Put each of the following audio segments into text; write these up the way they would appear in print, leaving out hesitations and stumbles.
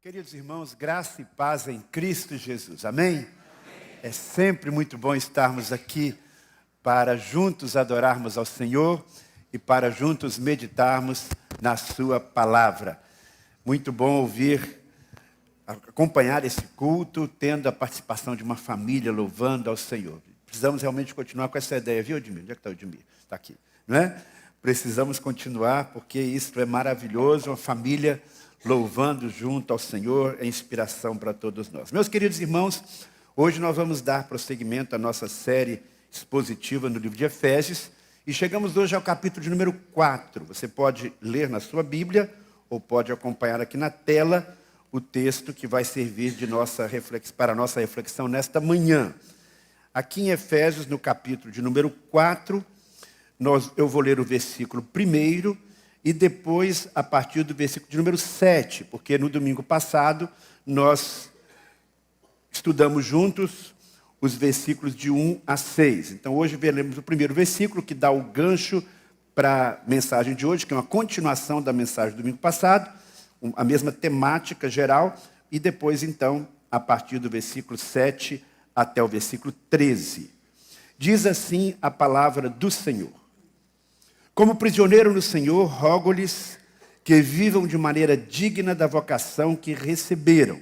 Queridos irmãos, graça e paz em Cristo Jesus. Amém? Amém? É sempre muito bom estarmos aqui para juntos adorarmos ao Senhor e para juntos meditarmos na sua palavra. Muito bom acompanhar esse culto, tendo a participação de uma família louvando ao Senhor. Precisamos realmente continuar com essa ideia, viu, Edmir? Onde é que está o Edmir? Está aqui, não é? Precisamos continuar, porque isso é maravilhoso, uma família louvando junto ao Senhor, é inspiração para todos nós. Meus queridos irmãos, hoje nós vamos dar prosseguimento à nossa série expositiva no livro de Efésios, e chegamos hoje ao capítulo de número 4. Você pode ler na sua Bíblia, ou pode acompanhar aqui na tela o texto que vai servir para a nossa reflexão nesta manhã. Aqui em Efésios, no capítulo de número 4, eu vou ler o versículo 1 e depois a partir do versículo de número 7, porque no domingo passado nós estudamos juntos os versículos de 1 a 6. Então hoje veremos o primeiro versículo, que dá o gancho para a mensagem de hoje, que é uma continuação da mensagem do domingo passado, a mesma temática geral, e depois então, a partir do versículo 7 até o versículo 13. Diz assim a palavra do Senhor: como prisioneiro no Senhor, rogo-lhes que vivam de maneira digna da vocação que receberam.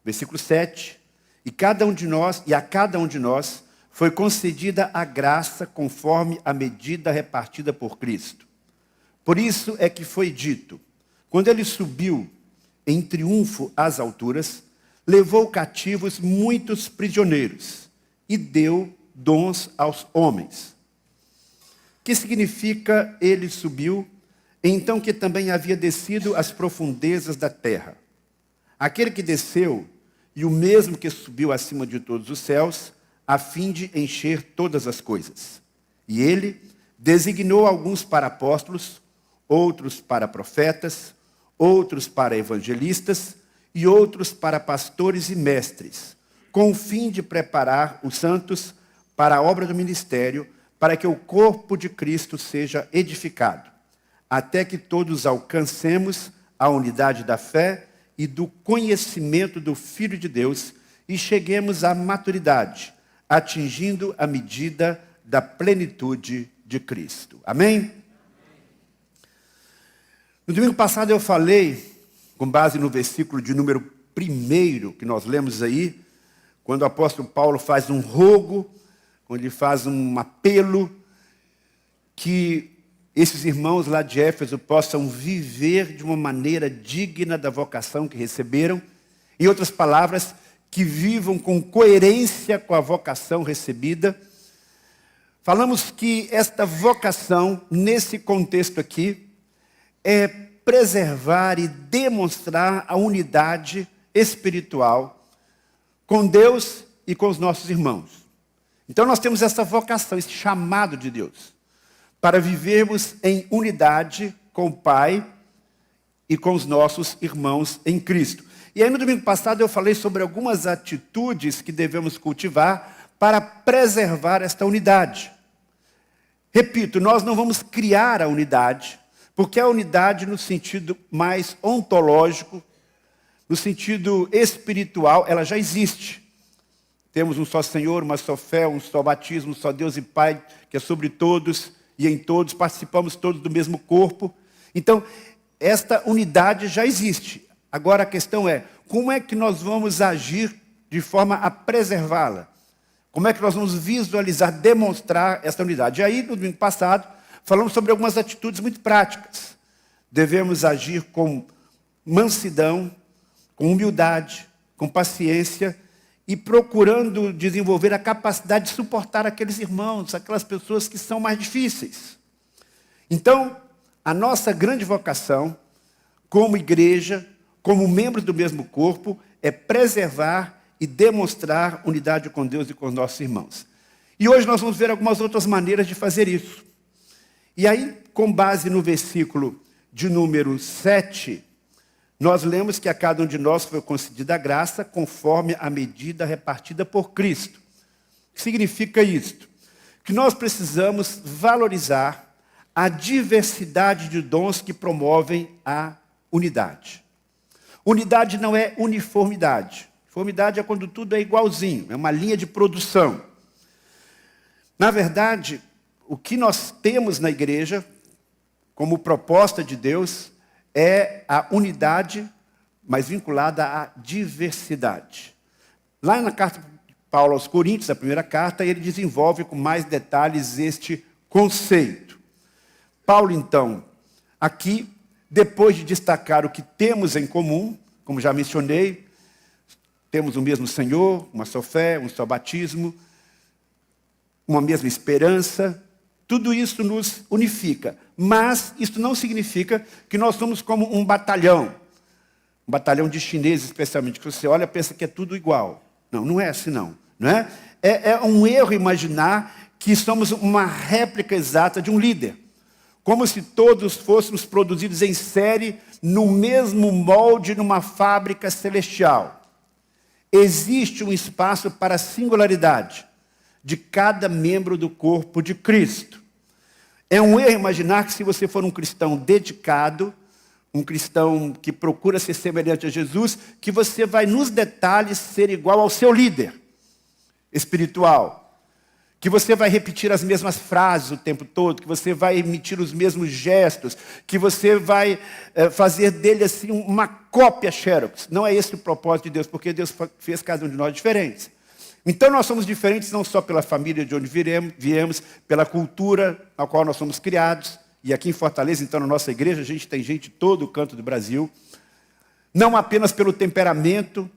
Versículo 7. E a cada um de nós foi concedida a graça conforme a medida repartida por Cristo. Por isso é que foi dito: quando ele subiu em triunfo às alturas, levou cativos muitos prisioneiros e deu dons aos homens. Que significa ele subiu, então que também havia descido às profundezas da terra. Aquele que desceu, e o mesmo que subiu acima de todos os céus, a fim de encher todas as coisas. E ele designou alguns para apóstolos, outros para profetas, outros para evangelistas e outros para pastores e mestres, com o fim de preparar os santos para a obra do ministério, para que o corpo de Cristo seja edificado, até que todos alcancemos a unidade da fé e do conhecimento do Filho de Deus e cheguemos à maturidade, atingindo a medida da plenitude de Cristo. Amém? No domingo passado eu falei, com base no versículo de número 1 que nós lemos aí, quando o apóstolo Paulo faz um rogo, onde ele faz um apelo que esses irmãos lá de Éfeso possam viver de uma maneira digna da vocação que receberam. Em outras palavras, que vivam com coerência com a vocação recebida. Falamos que esta vocação, nesse contexto aqui, é preservar e demonstrar a unidade espiritual com Deus e com os nossos irmãos. Então nós temos essa vocação, esse chamado de Deus, para vivermos em unidade com o Pai e com os nossos irmãos em Cristo. E aí no domingo passado eu falei sobre algumas atitudes que devemos cultivar para preservar esta unidade. Repito, nós não vamos criar a unidade, porque a unidade no sentido mais ontológico, no sentido espiritual, ela já existe. Temos um só Senhor, uma só fé, um só batismo, um só Deus e Pai, que é sobre todos e em todos, participamos todos do mesmo corpo. Então, esta unidade já existe. Agora a questão é, como é que nós vamos agir de forma a preservá-la? Como é que nós vamos visualizar, demonstrar essa unidade? E aí, no domingo passado, falamos sobre algumas atitudes muito práticas. Devemos agir com mansidão, com humildade, com paciência, e procurando desenvolver a capacidade de suportar aqueles irmãos, aquelas pessoas que são mais difíceis. Então, a nossa grande vocação, como igreja, como membros do mesmo corpo, é preservar e demonstrar unidade com Deus e com os nossos irmãos. E hoje nós vamos ver algumas outras maneiras de fazer isso. E aí, com base no versículo de número 7, nós lemos que a cada um de nós foi concedida a graça conforme a medida repartida por Cristo. O que significa isto? Que nós precisamos valorizar a diversidade de dons que promovem a unidade. Unidade não é uniformidade. Uniformidade é quando tudo é igualzinho, é uma linha de produção. Na verdade, o que nós temos na igreja, como proposta de Deus, é a unidade, mas vinculada à diversidade. Lá na carta de Paulo aos Coríntios, a primeira carta, ele desenvolve com mais detalhes este conceito. Paulo, então, aqui, depois de destacar o que temos em comum, como já mencionei, temos o mesmo Senhor, uma só fé, um só batismo, uma mesma esperança, tudo isso nos unifica. Mas isso não significa que nós somos como um batalhão de chineses especialmente, que você olha e pensa que é tudo igual. Não, não é assim não. É um erro imaginar que somos uma réplica exata de um líder. Como se todos fôssemos produzidos em série, no mesmo molde, numa fábrica celestial. Existe um espaço para a singularidade de cada membro do corpo de Cristo. É um erro imaginar que se você for um cristão dedicado, um cristão que procura ser semelhante a Jesus, que você vai nos detalhes ser igual ao seu líder espiritual. Que você vai repetir as mesmas frases o tempo todo, que você vai emitir os mesmos gestos, que você vai fazer dele assim uma cópia xerox. Não é esse o propósito de Deus, porque Deus fez cada um de nós diferentes. Então nós somos diferentes não só pela família de onde viemos, pela cultura na qual nós somos criados. E aqui em Fortaleza, então, na nossa igreja, a gente tem gente de todo o canto do Brasil. Não apenas pelo temperamento,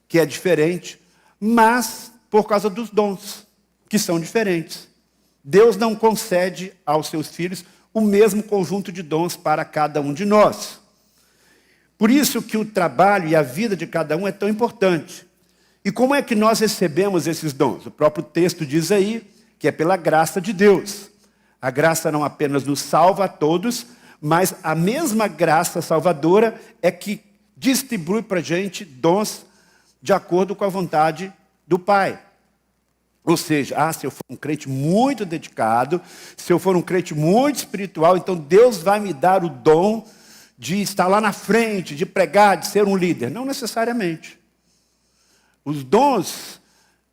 que é diferente, mas por causa dos dons, que são diferentes. Deus não concede aos seus filhos o mesmo conjunto de dons para cada um de nós. Por isso que o trabalho e a vida de cada um é tão importante. E como é que nós recebemos esses dons? O próprio texto diz aí que é pela graça de Deus. A graça não apenas nos salva a todos, mas a mesma graça salvadora é que distribui para a gente dons de acordo com a vontade do Pai. Ou seja, se eu for um crente muito dedicado, se eu for um crente muito espiritual, então Deus vai me dar o dom de estar lá na frente, de pregar, de ser um líder. Não necessariamente. Os dons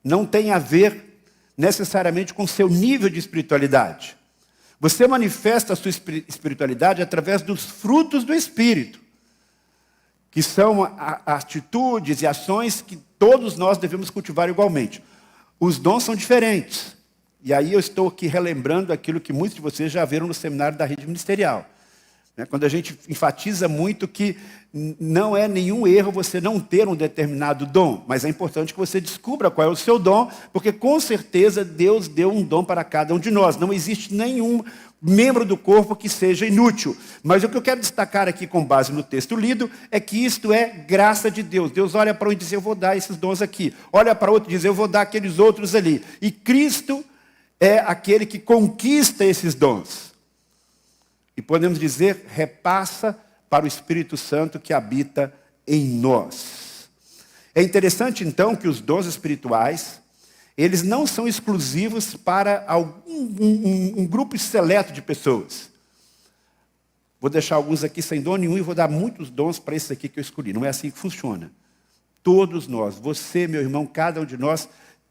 não têm a ver necessariamente com o seu nível de espiritualidade. Você manifesta a sua espiritualidade através dos frutos do Espírito, que são atitudes e ações que todos nós devemos cultivar igualmente. Os dons são diferentes. E aí eu estou aqui relembrando aquilo que muitos de vocês já viram no seminário da rede ministerial. Quando a gente enfatiza muito que não é nenhum erro você não ter um determinado dom, mas é importante que você descubra qual é o seu dom, porque com certeza Deus deu um dom para cada um de nós. Não existe nenhum membro do corpo que seja inútil. Mas o que eu quero destacar aqui com base no texto lido é que isto é graça de Deus. Deus olha para um e diz, eu vou dar esses dons aqui. Olha para outro e diz, eu vou dar aqueles outros ali. E Cristo é aquele que conquista esses dons. E podemos dizer, repassa para o Espírito Santo que habita em nós. É interessante, então, que os dons espirituais, eles não são exclusivos para um grupo seleto de pessoas. Vou deixar alguns aqui sem dom nenhum e vou dar muitos dons para esses aqui que eu escolhi. Não é assim que funciona. Todos nós, você, meu irmão, cada um de nós,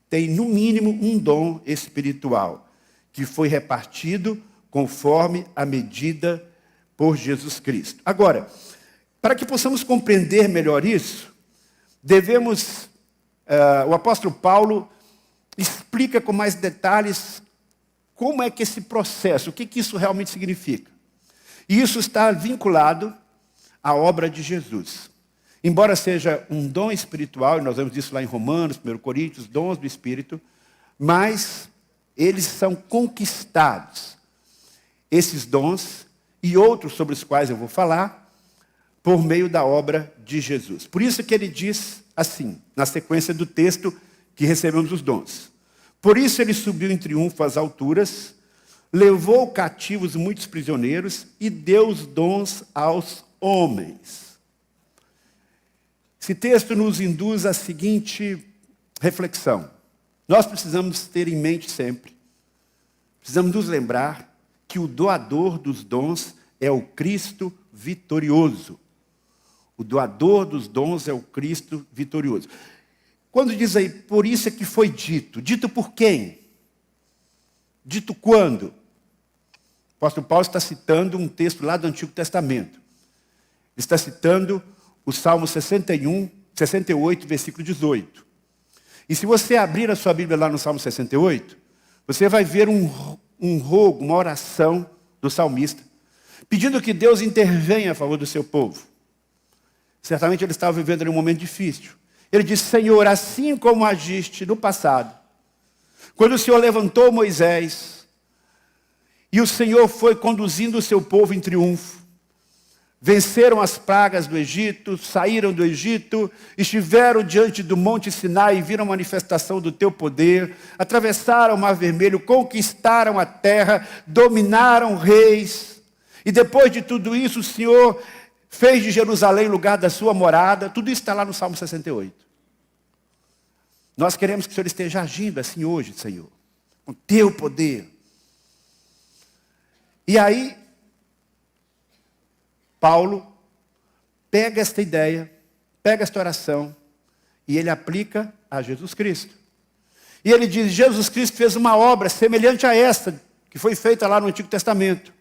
tem no mínimo um dom espiritual, que foi repartido conforme a medida por Jesus Cristo. Agora, para que possamos compreender melhor isso, devemos, o apóstolo Paulo explica com mais detalhes como é que esse processo, o que isso realmente significa. E isso está vinculado à obra de Jesus. Embora seja um dom espiritual, e nós vemos isso lá em Romanos, 1 Coríntios, dons do Espírito, mas eles são conquistados. Esses dons e outros sobre os quais eu vou falar, por meio da obra de Jesus. Por isso que ele diz assim, na sequência do texto que recebemos os dons. Por isso ele subiu em triunfo às alturas, levou cativos muitos prisioneiros e deu os dons aos homens. Esse texto nos induz à seguinte reflexão. Nós precisamos ter em mente sempre, precisamos nos lembrar que o doador dos dons é o Cristo vitorioso. O O doador dos dons é o Cristo vitorioso. Quando diz aí, por isso é que foi dito. Dito por quem? Dito quando? O apóstolo Paulo está citando um texto lá do Antigo Testamento. Ele está citando o Salmo 68, versículo 18. E se você abrir a sua Bíblia lá no Salmo 68, você vai ver um rogo, uma oração do salmista, pedindo que Deus intervenha a favor do seu povo. Certamente ele estava vivendo ali um momento difícil. Ele disse, Senhor, assim como agiste no passado, quando o Senhor levantou Moisés, e o Senhor foi conduzindo o seu povo em triunfo, venceram as pragas do Egito, saíram do Egito, estiveram diante do Monte Sinai e viram a manifestação do teu poder, atravessaram o Mar Vermelho, conquistaram a terra, dominaram reis, e depois de tudo isso o Senhor fez de Jerusalém lugar da sua morada. Tudo isso está lá no Salmo 68. Nós queremos que o Senhor esteja agindo assim hoje, Senhor, com teu poder. E aí, Paulo pega esta ideia, pega esta oração, e ele aplica a Jesus Cristo. E ele diz, Jesus Cristo fez uma obra semelhante a esta, que foi feita lá no Antigo Testamento.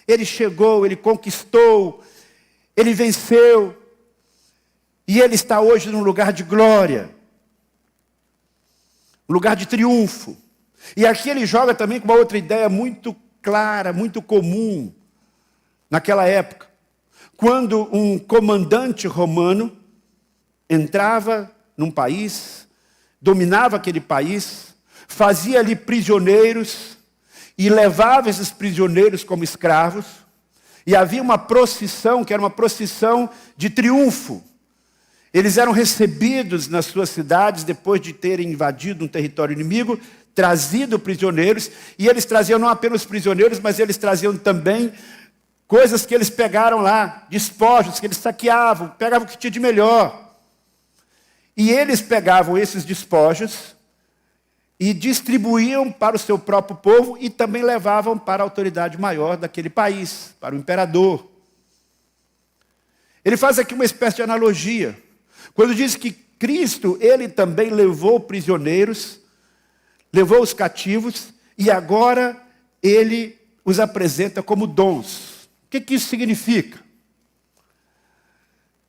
Ele chegou, ele conquistou, ele venceu, e ele está hoje num lugar de glória, um lugar de triunfo. E aqui ele joga também com uma outra ideia muito clara, muito comum, naquela época. Quando um comandante romano entrava num país, dominava aquele país, fazia ali prisioneiros, e levava esses prisioneiros como escravos, e havia uma procissão, que era uma procissão de triunfo. Eles eram recebidos nas suas cidades, depois de terem invadido um território inimigo, trazido prisioneiros, e eles traziam não apenas prisioneiros, mas eles traziam também coisas que eles pegaram lá, despojos que eles saqueavam, pegavam o que tinha de melhor. E eles pegavam esses despojos e distribuíam para o seu próprio povo e também levavam para a autoridade maior daquele país, para o imperador. Ele faz aqui uma espécie de analogia. Quando diz que Cristo, ele também levou prisioneiros, levou os cativos, e agora ele os apresenta como dons. O que isso significa?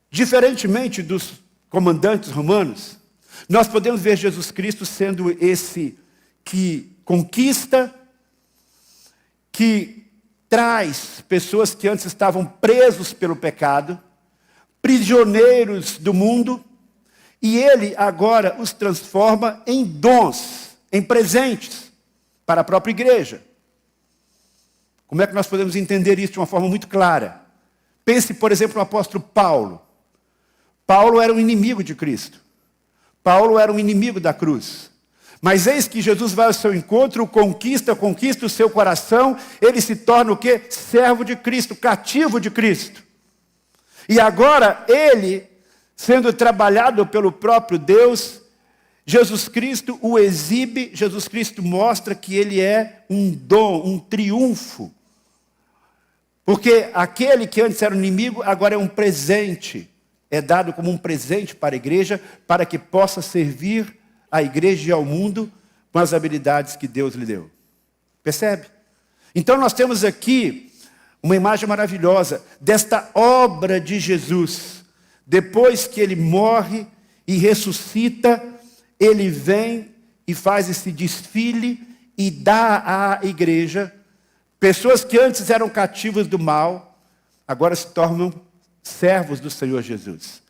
Diferentemente dos comandantes romanos, nós podemos ver Jesus Cristo sendo esse que conquista, que traz pessoas que antes estavam presos pelo pecado, prisioneiros do mundo, e ele agora os transforma em dons, em presentes para a própria igreja. Como é que nós podemos entender isso de uma forma muito clara? Pense, por exemplo, no apóstolo Paulo. Paulo era um inimigo de Cristo. Paulo era um inimigo da cruz. Mas eis que Jesus vai ao seu encontro, conquista o seu coração, ele se torna o quê? Servo de Cristo, cativo de Cristo. E agora, ele, sendo trabalhado pelo próprio Deus, Jesus Cristo o exibe, Jesus Cristo mostra que ele é um dom, um triunfo. Porque aquele que antes era um inimigo, agora é um presente. É dado como um presente para a igreja, para que possa servir à igreja e ao mundo com as habilidades que Deus lhe deu. Percebe? Então nós temos aqui uma imagem maravilhosa desta obra de Jesus. Depois que ele morre e ressuscita, ele vem e faz esse desfile e dá à igreja pessoas que antes eram cativas do mal, agora se tornam servos do Senhor Jesus.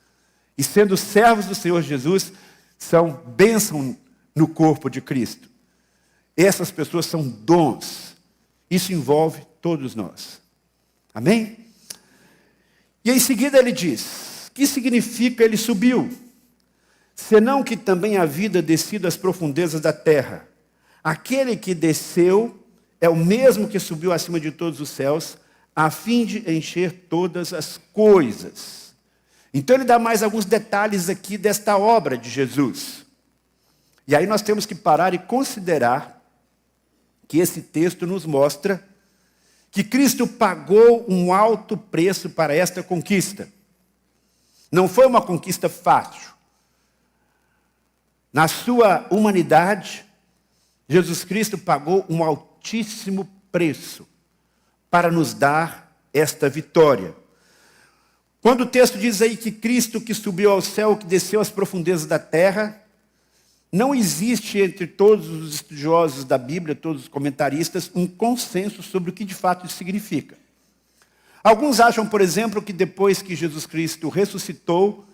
E sendo servos do Senhor Jesus, são bênção no corpo de Cristo. Essas pessoas são dons. Isso envolve todos nós. Amém? E em seguida ele diz, que significa ele subiu? Senão que também a vida descido às profundezas da terra. Aquele que desceu é o mesmo que subiu acima de todos os céus, a fim de encher todas as coisas. Então ele dá mais alguns detalhes aqui desta obra de Jesus. E aí nós temos que parar e considerar que esse texto nos mostra que Cristo pagou um alto preço para esta conquista. Não foi uma conquista fácil. Na sua humanidade, Jesus Cristo pagou um altíssimo preço para nos dar esta vitória. Quando o texto diz aí que Cristo que subiu ao céu, que desceu às profundezas da terra, não existe entre todos os estudiosos da Bíblia, todos os comentaristas, um consenso sobre o que de fato isso significa. Alguns acham, por exemplo, que depois que Jesus Cristo ressuscitou,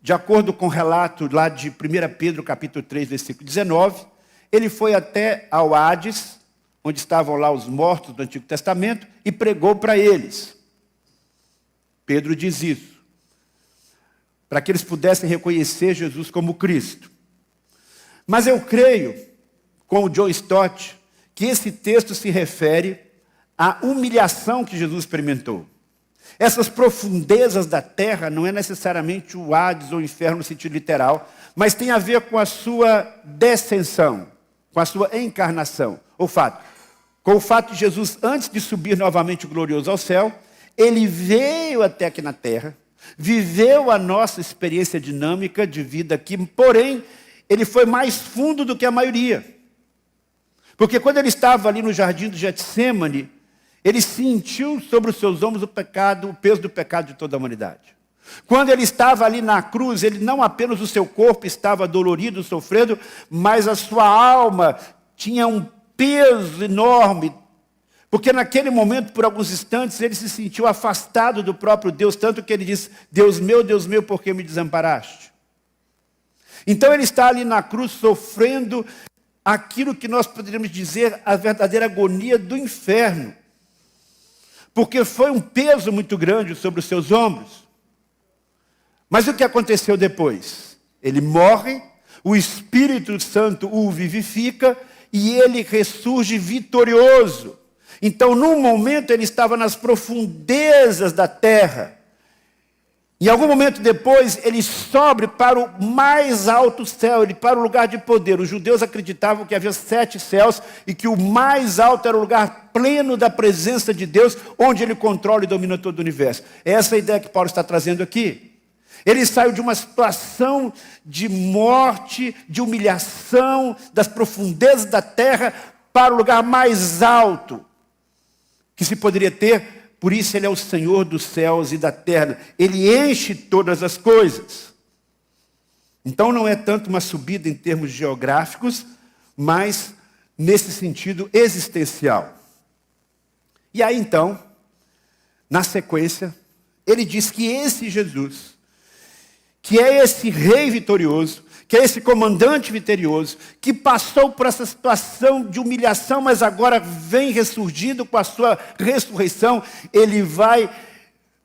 de acordo com o relato lá de 1 Pedro capítulo 3, versículo 19, ele foi até ao Hades, onde estavam lá os mortos do Antigo Testamento, e pregou para eles. Pedro diz isso, para que eles pudessem reconhecer Jesus como Cristo. Mas eu creio, com o John Stott, que esse texto se refere à humilhação que Jesus experimentou. Essas profundezas da terra não é necessariamente o Hades ou o inferno no sentido literal, mas tem a ver com a sua descensão, com a sua encarnação. Com o fato de Jesus, antes de subir novamente glorioso ao céu, ele veio até aqui na terra, viveu a nossa experiência dinâmica de vida aqui, porém, ele foi mais fundo do que a maioria. Porque quando ele estava ali no jardim do Getsemane, ele sentiu sobre os seus ombros o peso do pecado de toda a humanidade. Quando ele estava ali na cruz, ele não apenas o seu corpo estava dolorido, sofrendo, mas a sua alma tinha um peso enorme. Porque naquele momento, por alguns instantes, ele se sentiu afastado do próprio Deus, tanto que ele disse, Deus meu, por que me desamparaste? Então ele está ali na cruz sofrendo aquilo que nós poderíamos dizer a verdadeira agonia do inferno. Porque foi um peso muito grande sobre os seus ombros. Mas o que aconteceu depois? Ele morre, o Espírito Santo o vivifica e ele ressurge vitorioso. Então, num momento, ele estava nas profundezas da terra. Em algum momento depois, ele sobe para o mais alto céu, ele para o lugar de poder. Os judeus acreditavam que havia 7 céus e que o mais alto era o lugar pleno da presença de Deus, onde ele controla e domina todo o universo. É essa a ideia que Paulo está trazendo aqui. Ele saiu de uma situação de morte, de humilhação, das profundezas da terra, para o lugar mais alto que se poderia ter. Por isso ele é o Senhor dos céus e da terra. Ele enche todas as coisas. Então não é tanto uma subida em termos geográficos, mas nesse sentido existencial. E aí então, na sequência, ele diz que esse Jesus, que é esse rei vitorioso, que é esse comandante vitorioso, que passou por essa situação de humilhação, mas agora vem ressurgindo com a sua ressurreição, ele vai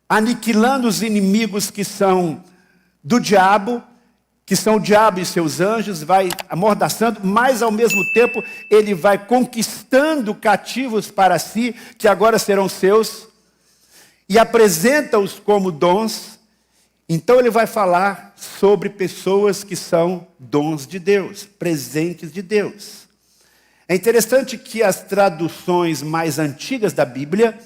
aniquilando os inimigos que são do diabo, que são o diabo e seus anjos, vai amordaçando, mas ao mesmo tempo ele vai conquistando cativos para si, que agora serão seus, e apresenta-os como dons. Então ele vai falar sobre pessoas que são dons de Deus, presentes de Deus. É interessante que as traduções mais antigas da Bíblia,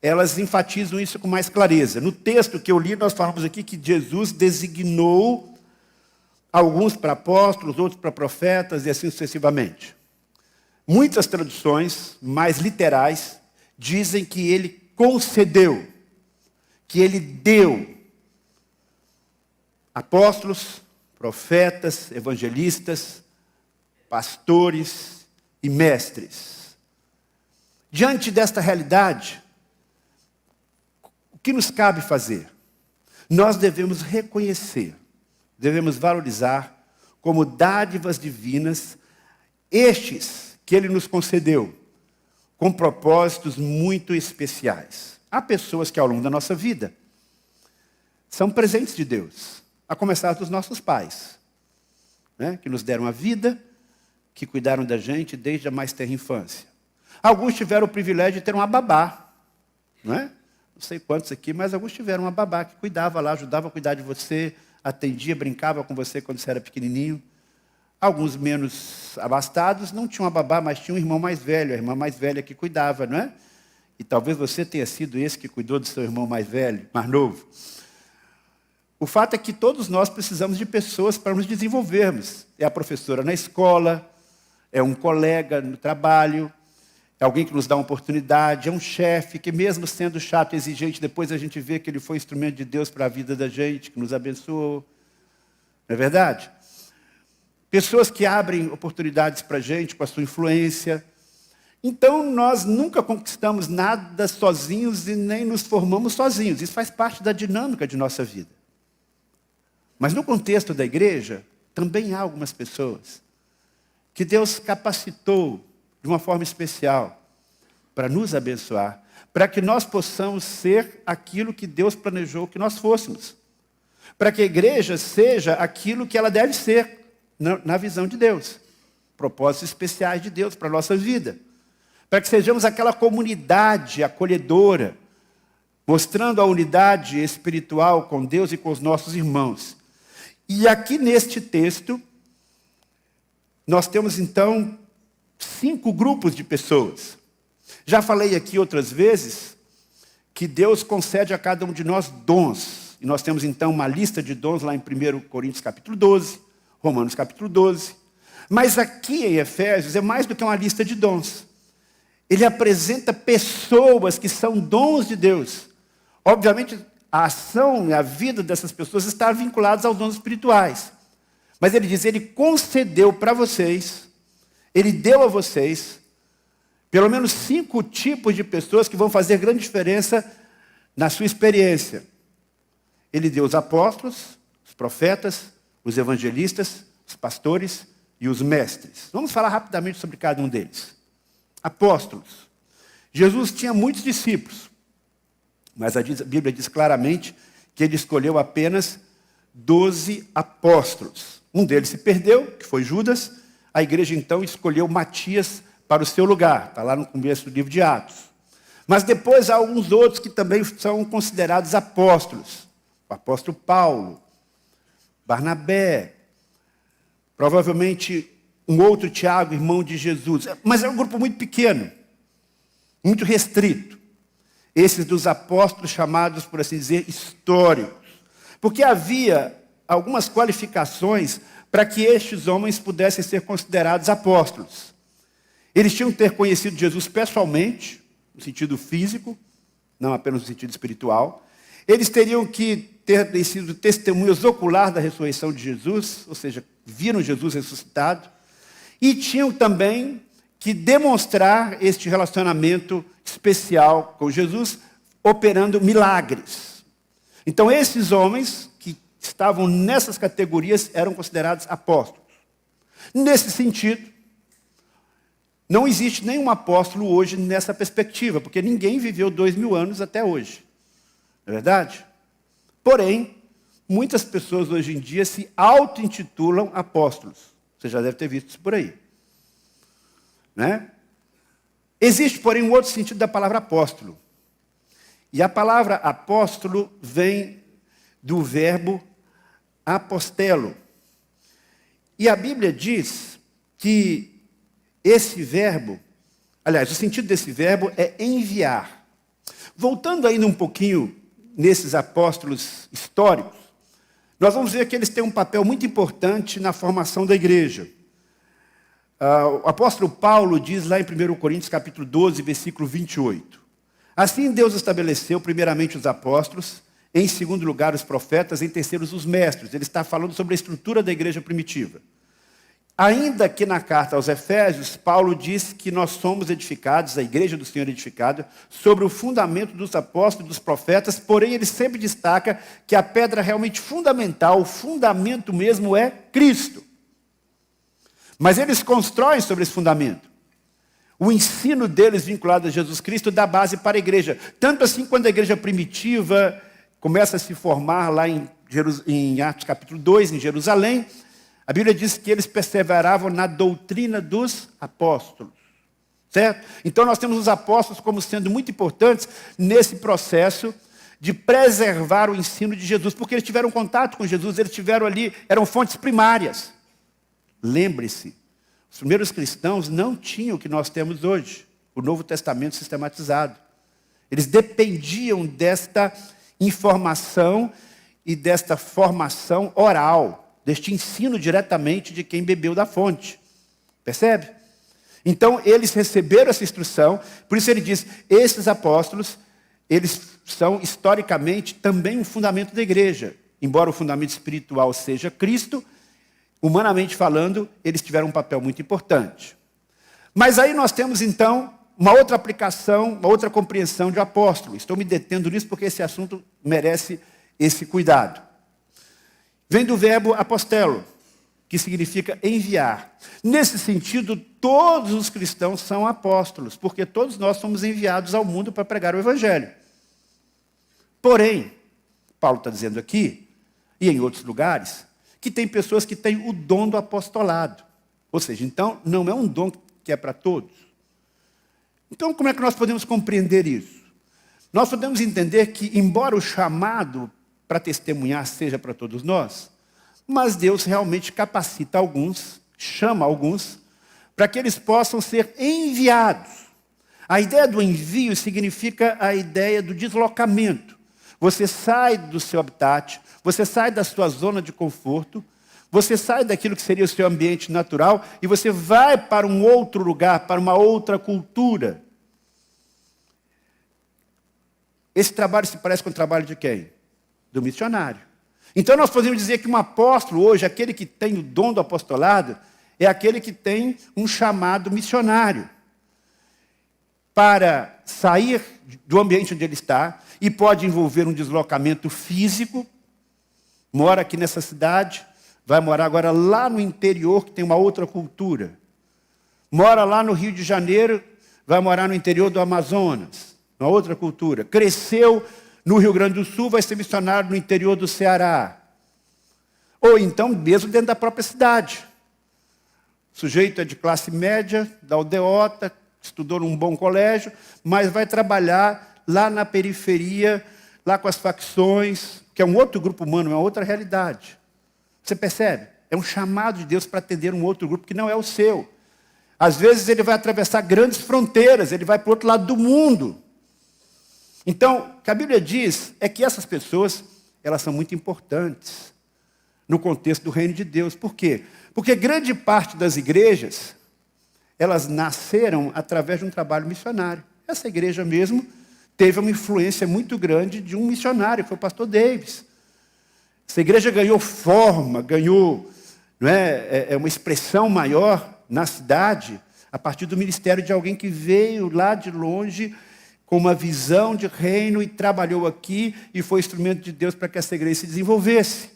elas enfatizam isso com mais clareza. No texto que eu li, nós falamos aqui que Jesus designou alguns para apóstolos, outros para profetas e assim sucessivamente. Muitas traduções mais literais dizem que ele concedeu, que ele deu apóstolos, profetas, evangelistas, pastores e mestres. Diante desta realidade, o que nos cabe fazer? Nós devemos reconhecer, devemos valorizar como dádivas divinas estes que ele nos concedeu, com propósitos muito especiais. Há pessoas que ao longo da nossa vida são presentes de Deus. A começar dos nossos pais, né, que nos deram a vida, que cuidaram da gente desde a mais tenra infância. Alguns tiveram o privilégio de ter uma babá, não é? Não sei quantos aqui, mas alguns tiveram uma babá que cuidava lá, ajudava a cuidar de você, atendia, brincava com você quando você era pequenininho. Alguns menos abastados não tinham uma babá, mas tinham um irmão mais velho, a irmã mais velha que cuidava, não é? E talvez você tenha sido esse que cuidou do seu irmão mais velho, mais novo. O fato é que todos nós precisamos de pessoas para nos desenvolvermos. É a professora na escola, é um colega no trabalho, é alguém que nos dá uma oportunidade, é um chefe que mesmo sendo chato e exigente, depois a gente vê que ele foi instrumento de Deus para a vida da gente, que nos abençoou. Não é verdade? Pessoas que abrem oportunidades para a gente com a sua influência. Então, nós nunca conquistamos nada sozinhos e nem nos formamos sozinhos. Isso faz parte da dinâmica de nossa vida. Mas no contexto da igreja, também há algumas pessoas que Deus capacitou de uma forma especial para nos abençoar, para que nós possamos ser aquilo que Deus planejou que nós fôssemos. Para que a igreja seja aquilo que ela deve ser na visão de Deus. Propósitos especiais de Deus para a nossa vida. Para que sejamos aquela comunidade acolhedora, mostrando a unidade espiritual com Deus e com os nossos irmãos. E aqui neste texto, nós temos então 5 grupos de pessoas. Já falei aqui outras vezes que Deus concede a cada um de nós dons. E nós temos então uma lista de dons lá em 1 Coríntios capítulo 12, Romanos capítulo 12. Mas aqui em Efésios é mais do que uma lista de dons. Ele apresenta pessoas que são dons de Deus. Obviamente, a ação e a vida dessas pessoas está vinculadas aos dons espirituais. Mas ele diz, ele concedeu para vocês, ele deu a vocês, pelo menos 5 tipos de pessoas que vão fazer grande diferença na sua experiência. Ele deu os apóstolos, os profetas, os evangelistas, os pastores e os mestres. Vamos falar rapidamente sobre cada um deles. Apóstolos. Jesus tinha muitos discípulos, mas a Bíblia diz claramente que ele escolheu apenas 12 apóstolos. Um deles se perdeu, que foi Judas. A igreja então escolheu Matias para o seu lugar. Está lá no começo do livro de Atos. Mas depois há alguns outros que também são considerados apóstolos. O apóstolo Paulo, Barnabé, provavelmente um outro Tiago, irmão de Jesus. Mas é um grupo muito pequeno, muito restrito. Esses dos apóstolos chamados, por assim dizer, históricos. Porque havia algumas qualificações para que estes homens pudessem ser considerados apóstolos. Eles tinham que ter conhecido Jesus pessoalmente, no sentido físico, não apenas no sentido espiritual. Eles teriam que ter sido testemunhas oculares da ressurreição de Jesus, ou seja, viram Jesus ressuscitado. E tinham também que demonstrar este relacionamento especial com Jesus, operando milagres. Então, esses homens que estavam nessas categorias eram considerados apóstolos. Nesse sentido, não existe nenhum apóstolo hoje nessa perspectiva, porque ninguém viveu 2000 anos até hoje. Não é verdade? Porém, muitas pessoas hoje em dia se auto-intitulam apóstolos. Você já deve ter visto isso por aí. Né? Existe, porém, um outro sentido da palavra apóstolo. E a palavra apóstolo vem do verbo apostelo. E a Bíblia diz que esse verbo, aliás, o sentido desse verbo é enviar. Voltando ainda um pouquinho nesses apóstolos históricos, nós vamos ver que eles têm um papel muito importante na formação da igreja. O apóstolo Paulo diz lá em 1 Coríntios capítulo 12, versículo 28. Assim Deus estabeleceu primeiramente os apóstolos, em segundo lugar os profetas, em terceiro os mestres. Ele está falando sobre a estrutura da igreja primitiva. Ainda que na carta aos Efésios, Paulo diz que nós somos edificados, a igreja do Senhor é edificada, sobre o fundamento dos apóstolos e dos profetas, porém ele sempre destaca que a pedra realmente fundamental, o fundamento mesmo é Cristo. Mas eles constroem sobre esse fundamento. O ensino deles vinculado a Jesus Cristo dá base para a igreja. Tanto assim, quando a igreja primitiva começa a se formar lá em Atos capítulo 2, em Jerusalém, a Bíblia diz que eles perseveravam na doutrina dos apóstolos. Certo? Então nós temos os apóstolos como sendo muito importantes nesse processo de preservar o ensino de Jesus, porque eles tiveram contato com Jesus, eles tiveram ali, eram fontes primárias. Lembre-se, os primeiros cristãos não tinham o que nós temos hoje, o Novo Testamento sistematizado. Eles dependiam desta informação e desta formação oral, deste ensino diretamente de quem bebeu da fonte. Percebe? Então, eles receberam essa instrução, por isso ele diz, esses apóstolos, eles são historicamente também um fundamento da igreja. Embora o fundamento espiritual seja Cristo, humanamente falando, eles tiveram um papel muito importante. Mas aí nós temos então uma outra aplicação, uma outra compreensão de apóstolo. Estou me detendo nisso porque esse assunto merece esse cuidado. Vem do verbo apostelo, que significa enviar. Nesse sentido, todos os cristãos são apóstolos, porque todos nós somos enviados ao mundo para pregar o evangelho. Porém, Paulo está dizendo aqui, e em outros lugares, que tem pessoas que têm o dom do apostolado. Ou seja, então, não é um dom que é para todos. Então, como é que nós podemos compreender isso? Nós podemos entender que, embora o chamado para testemunhar seja para todos nós, mas Deus realmente capacita alguns, chama alguns, para que eles possam ser enviados. A ideia do envio significa a ideia do deslocamento. Você sai do seu habitat, você sai da sua zona de conforto, você sai daquilo que seria o seu ambiente natural e você vai para um outro lugar, para uma outra cultura. Esse trabalho se parece com o trabalho de quem? Do missionário. Então nós podemos dizer que um apóstolo hoje, aquele que tem o dom do apostolado, é aquele que tem um chamado missionário para sair do ambiente onde ele está, e pode envolver um deslocamento físico, mora aqui nessa cidade, vai morar agora lá no interior, que tem uma outra cultura. Mora lá no Rio de Janeiro, vai morar no interior do Amazonas, uma outra cultura. Cresceu no Rio Grande do Sul, vai ser missionário no interior do Ceará. Ou então, mesmo dentro da própria cidade. O sujeito é de classe média, da aldeota, estudou num bom colégio, mas vai trabalhar lá na periferia, lá com as facções, que é um outro grupo humano, é uma outra realidade. Você percebe? É um chamado de Deus para atender um outro grupo que não é o seu. Às vezes ele vai atravessar grandes fronteiras, ele vai para o outro lado do mundo. Então, o que a Bíblia diz é que essas pessoas, elas são muito importantes no contexto do reino de Deus. Por quê? Porque grande parte das igrejas, elas nasceram através de um trabalho missionário. Essa igreja mesmo teve uma influência muito grande de um missionário, que foi o pastor Davis. Essa igreja ganhou forma, ganhou uma expressão maior na cidade, a partir do ministério de alguém que veio lá de longe, com uma visão de reino, e trabalhou aqui, e foi instrumento de Deus para que essa igreja se desenvolvesse.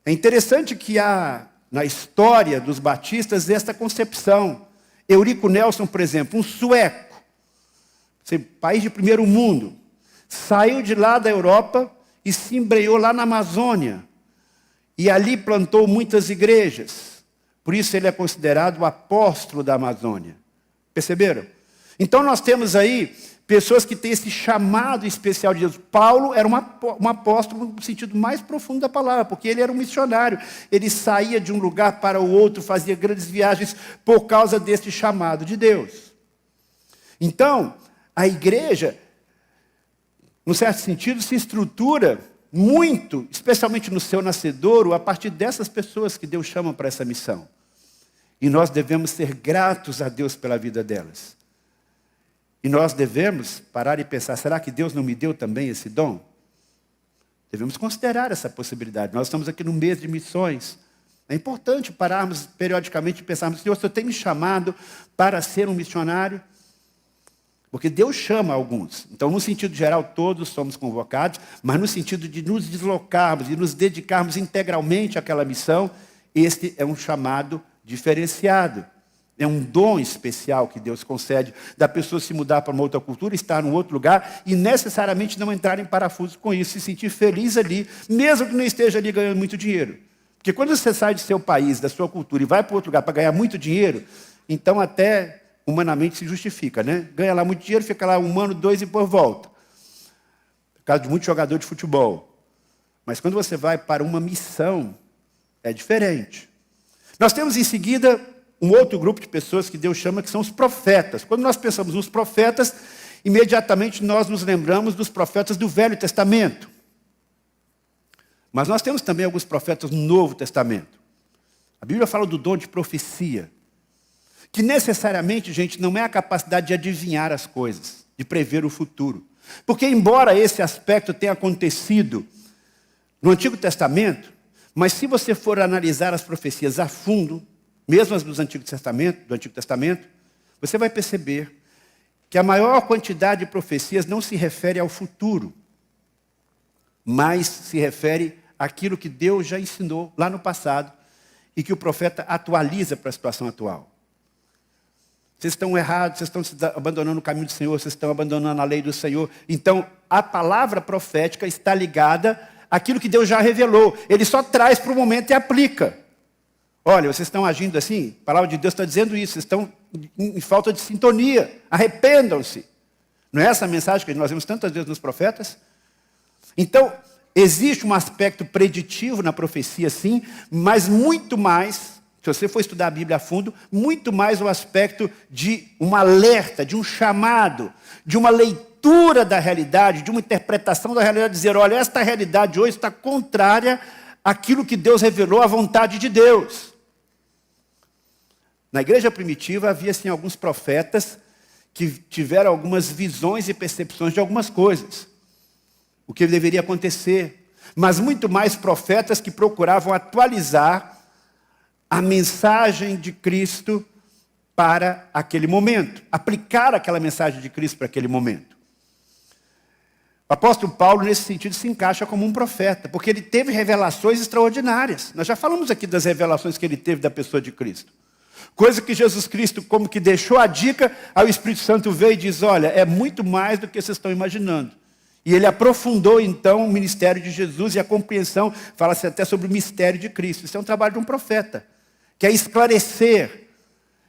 É interessante que há, na história dos batistas, esta concepção. Eurico Nelson, por exemplo, um sueco, país de primeiro mundo, saiu de lá da Europa e se embrenhou lá na Amazônia. E ali plantou muitas igrejas. Por isso ele é considerado o apóstolo da Amazônia. Perceberam? Então nós temos aí pessoas que têm esse chamado especial de Deus. Paulo era um apóstolo no sentido mais profundo da palavra, porque ele era um missionário. Ele saía de um lugar para o outro, fazia grandes viagens por causa desse chamado de Deus. Então, a igreja, num certo sentido, se estrutura muito, especialmente no seu nascedouro, a partir dessas pessoas que Deus chama para essa missão. E nós devemos ser gratos a Deus pela vida delas. E nós devemos parar e pensar, será que Deus não me deu também esse dom? Devemos considerar essa possibilidade. Nós estamos aqui no mês de missões. É importante pararmos periodicamente e pensarmos, Senhor, você tem me chamado para ser um missionário? Porque Deus chama alguns. Então, no sentido geral, todos somos convocados, mas no sentido de nos deslocarmos e nos dedicarmos integralmente àquela missão, este é um chamado diferenciado. É um dom especial que Deus concede da pessoa se mudar para uma outra cultura, estar num outro lugar e necessariamente não entrar em parafuso com isso, se sentir feliz ali, mesmo que não esteja ali ganhando muito dinheiro. Porque quando você sai do seu país, da sua cultura e vai para outro lugar para ganhar muito dinheiro, então até humanamente se justifica, né? Ganha lá muito dinheiro, fica lá 1 ano, 2 e depois volta. No caso de muito jogador de futebol. Mas quando você vai para uma missão, é diferente. Nós temos em seguida um outro grupo de pessoas que Deus chama, que são os profetas. Quando nós pensamos nos profetas, imediatamente nós nos lembramos dos profetas do Velho Testamento. Mas nós temos também alguns profetas no Novo Testamento. A Bíblia fala do dom de profecia, que necessariamente, gente, não é a capacidade de adivinhar as coisas, de prever o futuro. Porque embora esse aspecto tenha acontecido no Antigo Testamento, mas se você for analisar as profecias a fundo, mesmo as do Antigo Testamento, você vai perceber que a maior quantidade de profecias não se refere ao futuro, mas se refere àquilo que Deus já ensinou lá no passado e que o profeta atualiza para a situação atual. Vocês estão errados, vocês estão abandonando o caminho do Senhor, vocês estão abandonando a lei do Senhor. Então, a palavra profética está ligada àquilo que Deus já revelou. Ele só traz para o momento e aplica. Olha, vocês estão agindo assim, a palavra de Deus está dizendo isso, vocês estão em falta de sintonia, arrependam-se. Não é essa a mensagem que nós vemos tantas vezes nos profetas? Então, existe um aspecto preditivo na profecia, sim, mas muito mais, se você for estudar a Bíblia a fundo, muito mais o aspecto de um alerta, de um chamado, de uma leitura da realidade, de uma interpretação da realidade, dizer, olha, esta realidade hoje está contrária àquilo que Deus revelou, à vontade de Deus. Na igreja primitiva havia, sim, alguns profetas que tiveram algumas visões e percepções de algumas coisas, o que deveria acontecer, mas muito mais profetas que procuravam atualizar a mensagem de Cristo para aquele momento, aplicar aquela mensagem de Cristo para aquele momento. O apóstolo Paulo, nesse sentido, se encaixa como um profeta, porque ele teve revelações extraordinárias. Nós já falamos aqui das revelações que ele teve da pessoa de Cristo. Coisa que Jesus Cristo, como que deixou a dica, aí o Espírito Santo veio e diz, olha, é muito mais do que vocês estão imaginando. E ele aprofundou, então, o ministério de Jesus e a compreensão, fala-se até sobre o mistério de Cristo. Isso é um trabalho de um profeta, que é esclarecer,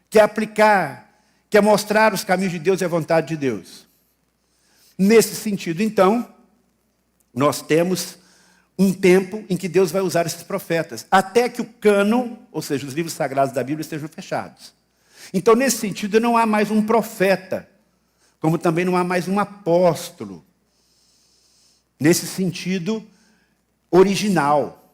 que é aplicar, que é mostrar os caminhos de Deus e a vontade de Deus. Nesse sentido, então, nós temos um tempo em que Deus vai usar esses profetas, até que o cânon, ou seja, os livros sagrados da Bíblia, estejam fechados. Então, nesse sentido, não há mais um profeta, como também não há mais um apóstolo. Nesse sentido original,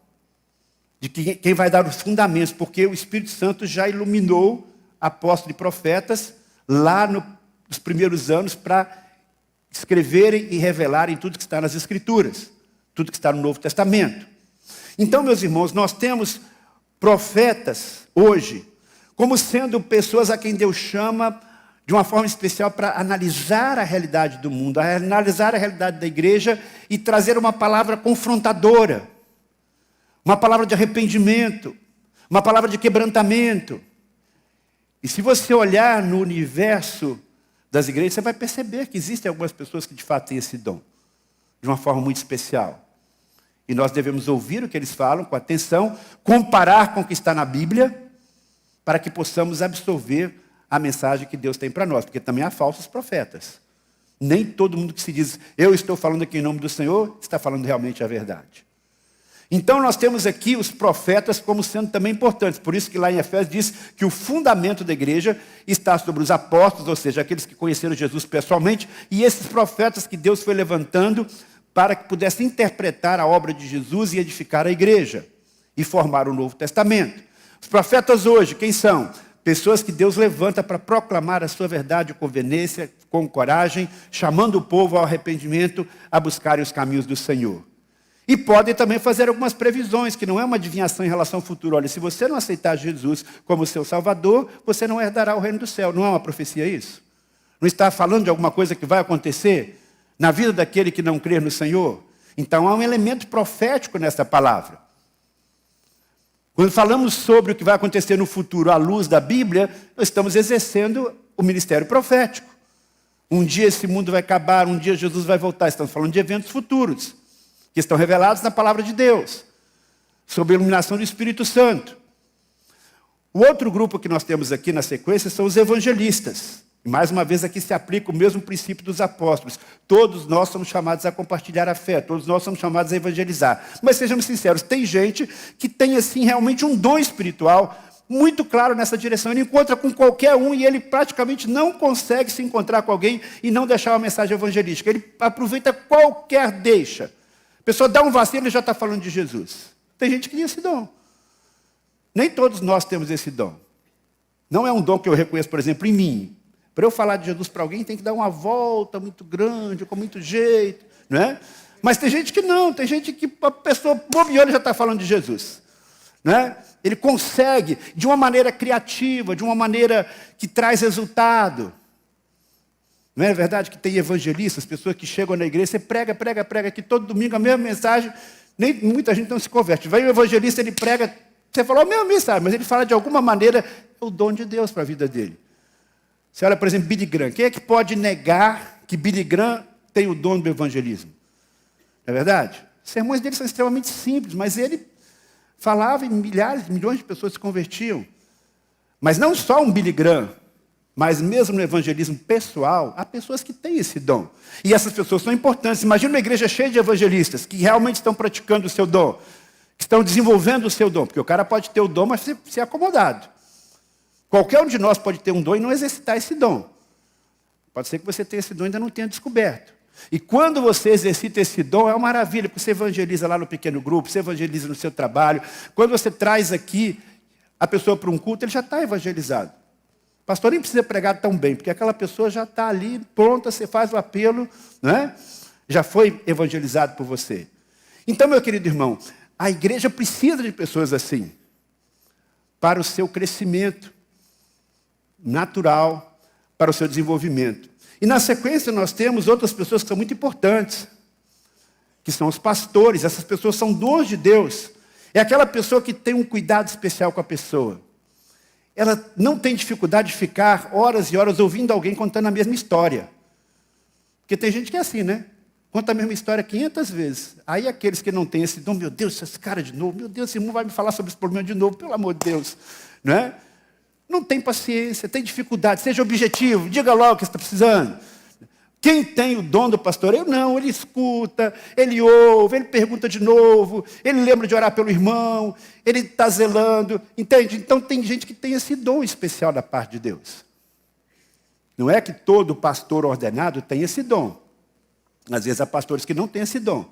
de quem vai dar os fundamentos, porque o Espírito Santo já iluminou apóstolos e profetas lá nos primeiros anos para escreverem e revelarem tudo que está nas Escrituras, tudo que está no Novo Testamento. Então, meus irmãos, nós temos profetas hoje como sendo pessoas a quem Deus chama de uma forma especial para analisar a realidade do mundo, analisar a realidade da igreja e trazer uma palavra confrontadora, uma palavra de arrependimento, uma palavra de quebrantamento. E se você olhar no universo das igrejas, você vai perceber que existem algumas pessoas que de fato têm esse dom, de uma forma muito especial. E nós devemos ouvir o que eles falam com atenção, comparar com o que está na Bíblia, para que possamos absorver a mensagem que Deus tem para nós, porque também há falsos profetas. Nem todo mundo que se diz, eu estou falando aqui em nome do Senhor, está falando realmente a verdade. Então nós temos aqui os profetas como sendo também importantes. Por isso que lá em Efésios diz que o fundamento da igreja está sobre os apóstolos, ou seja, aqueles que conheceram Jesus pessoalmente, e esses profetas que Deus foi levantando para que pudessem interpretar a obra de Jesus e edificar a igreja e formar o Novo Testamento. Os profetas hoje, quem são? Pessoas que Deus levanta para proclamar a sua verdade com conveniência, com coragem, chamando o povo ao arrependimento, a buscarem os caminhos do Senhor. E podem também fazer algumas previsões, que não é uma adivinhação em relação ao futuro. Olha, se você não aceitar Jesus como seu Salvador, você não herdará o reino do céu. Não é uma profecia isso? Não está falando de alguma coisa que vai acontecer na vida daquele que não crê no Senhor? Então há um elemento profético nessa palavra. Quando falamos sobre o que vai acontecer no futuro à luz da Bíblia, nós estamos exercendo o ministério profético. Um dia esse mundo vai acabar, um dia Jesus vai voltar. Estamos falando de eventos futuros, que estão revelados na palavra de Deus, sob a iluminação do Espírito Santo. O outro grupo que nós temos aqui na sequência são os evangelistas. E mais uma vez aqui se aplica o mesmo princípio dos apóstolos. Todos nós somos chamados a compartilhar a fé, todos nós somos chamados a evangelizar. Mas sejamos sinceros, tem gente que tem assim realmente um dom espiritual muito claro nessa direção. Ele encontra com qualquer um e ele praticamente não consegue se encontrar com alguém e não deixar uma mensagem evangelística. Ele aproveita qualquer deixa A pessoa dá um vacilo e já está falando de Jesus. Tem gente que tem esse dom. Nem todos nós temos esse dom. Não é um dom que eu reconheço, por exemplo, em mim. Para eu falar de Jesus para alguém, tem que dar uma volta muito grande, com muito jeito, não é? Mas tem gente que não, tem gente que a pessoa bobeou e já está falando de Jesus. Não é? Ele consegue, de uma maneira criativa, de uma maneira que traz resultado. Não é verdade que tem evangelistas, pessoas que chegam na igreja, você prega aqui todo domingo a mesma mensagem, nem muita gente não se converte. Vai o evangelista, ele prega, você falou a mesma mensagem, mas ele fala de alguma maneira, é o dom de Deus para a vida dele. Você olha, por exemplo, Billy Graham. Quem é que pode negar que Billy Graham tem o dom do evangelismo? Não é verdade? Os sermões dele são extremamente simples, mas ele falava e milhões de pessoas se convertiam. Mas não só um Billy Graham, mas mesmo no evangelismo pessoal, há pessoas que têm esse dom. E essas pessoas são importantes. Imagina uma igreja cheia de evangelistas que realmente estão praticando o seu dom, que estão desenvolvendo o seu dom. Porque o cara pode ter o dom, mas ser acomodado. Qualquer um de nós pode ter um dom e não exercitar esse dom. Pode ser que você tenha esse dom e ainda não tenha descoberto. E quando você exercita esse dom, é uma maravilha, porque você evangeliza lá no pequeno grupo, você evangeliza no seu trabalho. Quando você traz aqui a pessoa para um culto, ele já está evangelizado. O pastor nem precisa pregar tão bem, porque aquela pessoa já está ali, pronta, você faz o apelo, não é? Já foi evangelizado por você. Então, meu querido irmão, a igreja precisa de pessoas assim, para o seu crescimento natural, para o seu desenvolvimento. E na sequência nós temos outras pessoas que são muito importantes, que são os pastores. Essas pessoas são dons de Deus. É aquela pessoa que tem um cuidado especial com a pessoa. Ela não tem dificuldade de ficar horas e horas ouvindo alguém contando a mesma história. Porque tem gente que é assim, né? Conta a mesma história 500 vezes. Aí aqueles que não têm esse dom, meu Deus, esse cara de novo, meu Deus, esse irmão vai me falar sobre esse problema de novo, pelo amor de Deus. Não é? Não tem paciência, tem dificuldade, seja objetivo, diga logo o que você está precisando. Quem tem o dom do pastoreio, não, ele escuta, ele ouve, ele pergunta de novo, ele lembra de orar pelo irmão, ele está zelando, entende? Então tem gente que tem esse dom especial da parte de Deus. Não é que todo pastor ordenado tem esse dom. Às vezes há pastores que não têm esse dom.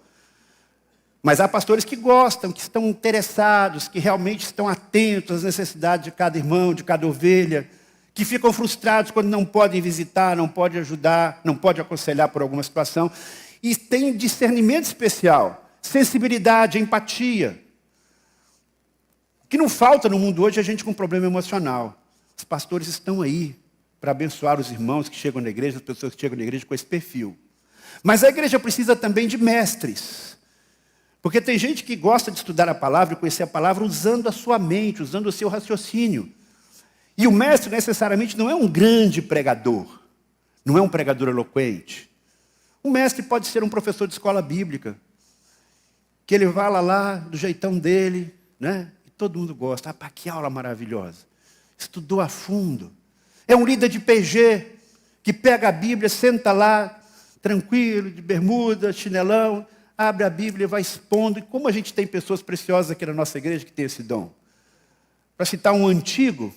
Mas há pastores que gostam, que estão interessados, que realmente estão atentos às necessidades de cada irmão, de cada ovelha, que ficam frustrados quando não podem visitar, não podem ajudar, não podem aconselhar por alguma situação. E têm discernimento especial, sensibilidade, empatia. O que não falta no mundo hoje é gente com problema emocional. Os pastores estão aí para abençoar os irmãos que chegam na igreja, as pessoas que chegam na igreja com esse perfil. Mas a igreja precisa também de mestres. Porque tem gente que gosta de estudar a palavra e conhecer a palavra usando a sua mente, usando o seu raciocínio. E o mestre necessariamente não é um grande pregador, não é um pregador eloquente. O mestre pode ser um professor de escola bíblica, que ele fala lá do jeitão dele, né? E todo mundo gosta. Ah, que aula maravilhosa. Estudou a fundo. É um líder de PG, que pega a Bíblia, senta lá, tranquilo, de bermuda, chinelão, abre a Bíblia e vai expondo. E como a gente tem pessoas preciosas aqui na nossa igreja que tem esse dom. Para citar um antigo,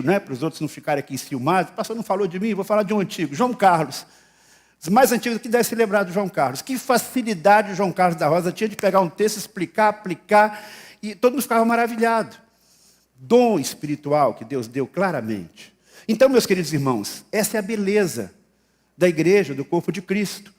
né, para os outros não ficarem aqui enciumados, o pastor não falou de mim, vou falar de um antigo, João Carlos. Os mais antigos que devem se lembrar do João Carlos. Que facilidade o João Carlos da Rosa tinha de pegar um texto, explicar, aplicar, e todo mundo ficava maravilhado. Dom espiritual que Deus deu claramente. Então, meus queridos irmãos, essa é a beleza da igreja, do corpo de Cristo.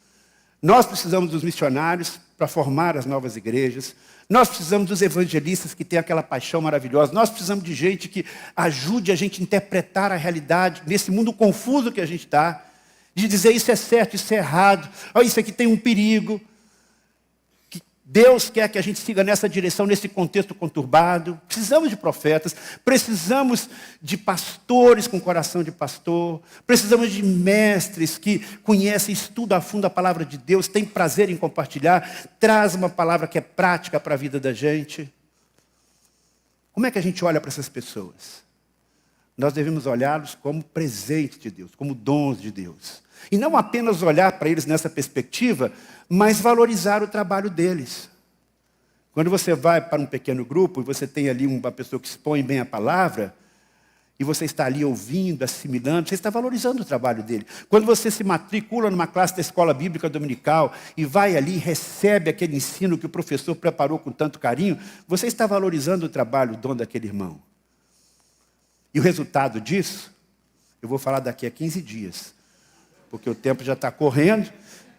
Nós precisamos dos missionários para formar as novas igrejas. Nós precisamos dos evangelistas que têm aquela paixão maravilhosa. Nós precisamos de gente que ajude a gente a interpretar a realidade nesse mundo confuso que a gente está. De dizer isso é certo, isso é errado. Olha, isso aqui tem um perigo. Que Deus quer que a gente siga nessa direção, nesse contexto conturbado. Precisamos de profetas. Precisamos de pastores com coração de pastor. Precisamos de mestres que conhecem, estudam a fundo a palavra de Deus, têm prazer em compartilhar, traz uma palavra que é prática para a vida da gente. Como é que a gente olha para essas pessoas? Nós devemos olhá-los como presentes de Deus, como dons de Deus. E não apenas olhar para eles nessa perspectiva, mas valorizar o trabalho deles. Quando você vai para um pequeno grupo e você tem ali uma pessoa que expõe bem a palavra, e você está ali ouvindo, assimilando, você está valorizando o trabalho dele. Quando você se matricula numa classe da escola bíblica dominical e vai ali e recebe aquele ensino que o professor preparou com tanto carinho, você está valorizando o trabalho, o dom daquele irmão. E o resultado disso, eu vou falar daqui a 15 dias, porque o tempo já está correndo,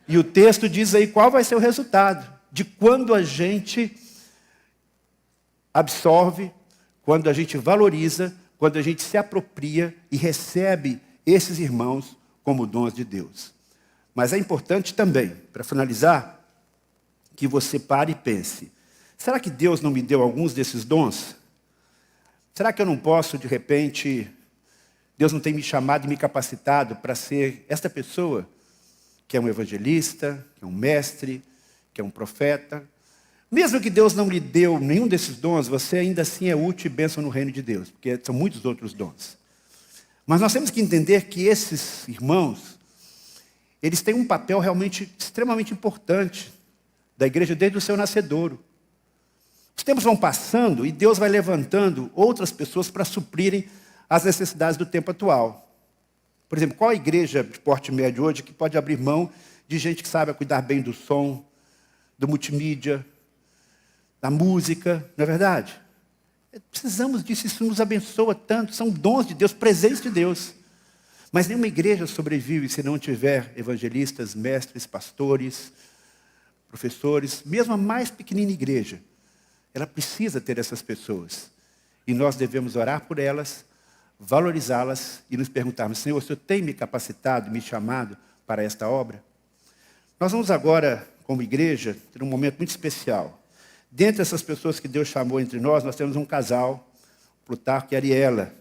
e o texto diz aí qual vai ser o resultado de quando a gente absorve, quando a gente valoriza, quando a gente se apropria e recebe esses irmãos como dons de Deus. Mas é importante também, para finalizar, que você pare e pense: será que Deus não me deu alguns desses dons? Será que eu não posso, de repente, Deus não tem me chamado e me capacitado para ser esta pessoa que é um evangelista, que é um mestre, que é um profeta? Mesmo que Deus não lhe deu nenhum desses dons, você ainda assim é útil e bênção no reino de Deus, porque são muitos outros dons. Mas nós temos que entender que esses irmãos, eles têm um papel realmente extremamente importante da igreja desde o seu nascedouro. Os tempos vão passando e Deus vai levantando outras pessoas para suprirem as necessidades do tempo atual. Por exemplo, qual a igreja de porte médio hoje que pode abrir mão de gente que sabe cuidar bem do som, do multimídia, da música, não é verdade? Precisamos disso, isso nos abençoa tanto, são dons de Deus, presentes de Deus. Mas nenhuma igreja sobrevive se não tiver evangelistas, mestres, pastores, professores. Mesmo a mais pequenina igreja, ela precisa ter essas pessoas. E nós devemos orar por elas, valorizá-las e nos perguntarmos: Senhor, o Senhor tem me capacitado, me chamado para esta obra? Nós vamos agora, como igreja, ter um momento muito especial. Dentre essas pessoas que Deus chamou entre nós temos um casal, Plutarco e Ariela,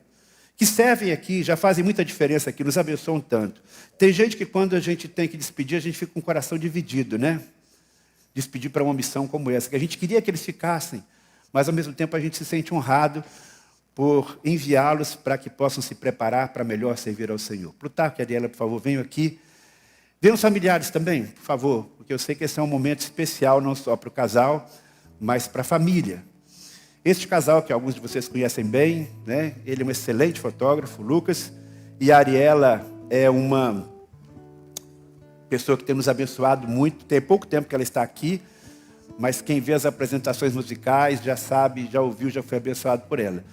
que servem aqui, já fazem muita diferença aqui, nos abençoam tanto. Tem gente que quando a gente tem que despedir, a gente fica com o coração dividido, né? Despedir para uma missão como essa, que a gente queria que eles ficassem, mas ao mesmo tempo a gente se sente honrado por enviá-los para que possam se preparar para melhor servir ao Senhor. Plutarco e Ariela, por favor, venham aqui. Venham os familiares também, por favor, porque eu sei que esse é um momento especial, não só para o casal, mas para a família. Este casal, que alguns de vocês conhecem bem, né? Ele é um excelente fotógrafo, Lucas, e a Ariela é uma pessoa que tem nos abençoado muito. Tem pouco tempo que ela está aqui, mas quem vê as apresentações musicais já sabe, já ouviu, já foi abençoado por ela.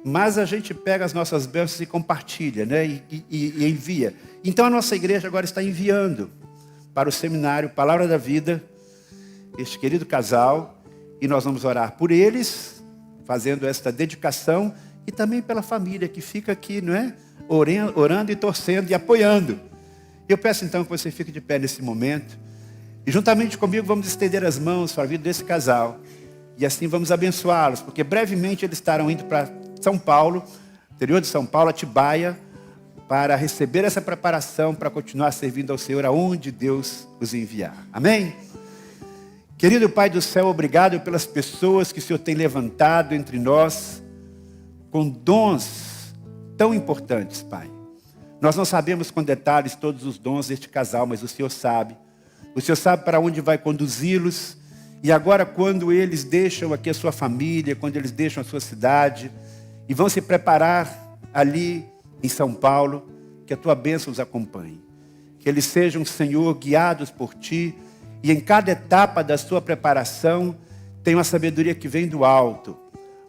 Mas a gente pega as nossas bênçãos e compartilha, né? E envia. Então a nossa igreja agora está enviando para o seminário Palavra da Vida este querido casal, e nós vamos orar por eles, fazendo esta dedicação, e também pela família que fica aqui, não é? Orando e torcendo e apoiando. Eu peço então que você fique de pé nesse momento, e juntamente comigo vamos estender as mãos para a vida desse casal, e assim vamos abençoá-los, porque brevemente eles estarão indo para São Paulo, interior de São Paulo, Atibaia, para receber essa preparação, para continuar servindo ao Senhor aonde Deus os enviar. Amém? Querido Pai do céu, obrigado pelas pessoas que o Senhor tem levantado entre nós, com dons tão importantes, Pai. Nós não sabemos com detalhes todos os dons deste casal, mas o Senhor sabe. O Senhor sabe para onde vai conduzi-los. E agora, quando eles deixam aqui a sua família, quando eles deixam a sua cidade, e vão se preparar ali em São Paulo, que a tua bênção os acompanhe. Que eles sejam, Senhor, guiados por Ti, e em cada etapa da sua preparação, tenham a sabedoria que vem do alto,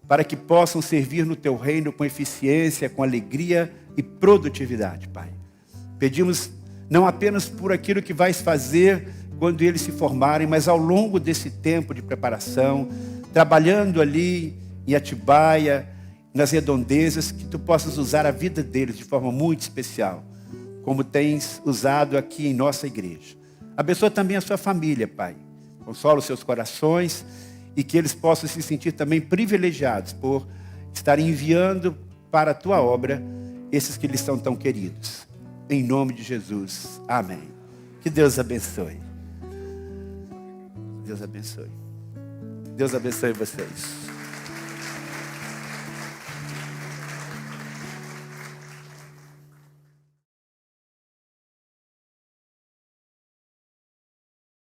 para que possam servir no Teu reino com eficiência, com alegria e produtividade, Pai. Pedimos não apenas por aquilo que vais fazer quando eles se formarem, mas ao longo desse tempo de preparação, trabalhando ali em Atibaia, nas redondezas, que Tu possas usar a vida deles de forma muito especial, como tens usado aqui em nossa igreja. Abençoa também a sua família, Pai. Consola os seus corações e que eles possam se sentir também privilegiados por estarem enviando para a Tua obra esses que lhes são tão queridos. Em nome de Jesus. Amém. Que Deus abençoe. Deus abençoe. Deus abençoe vocês.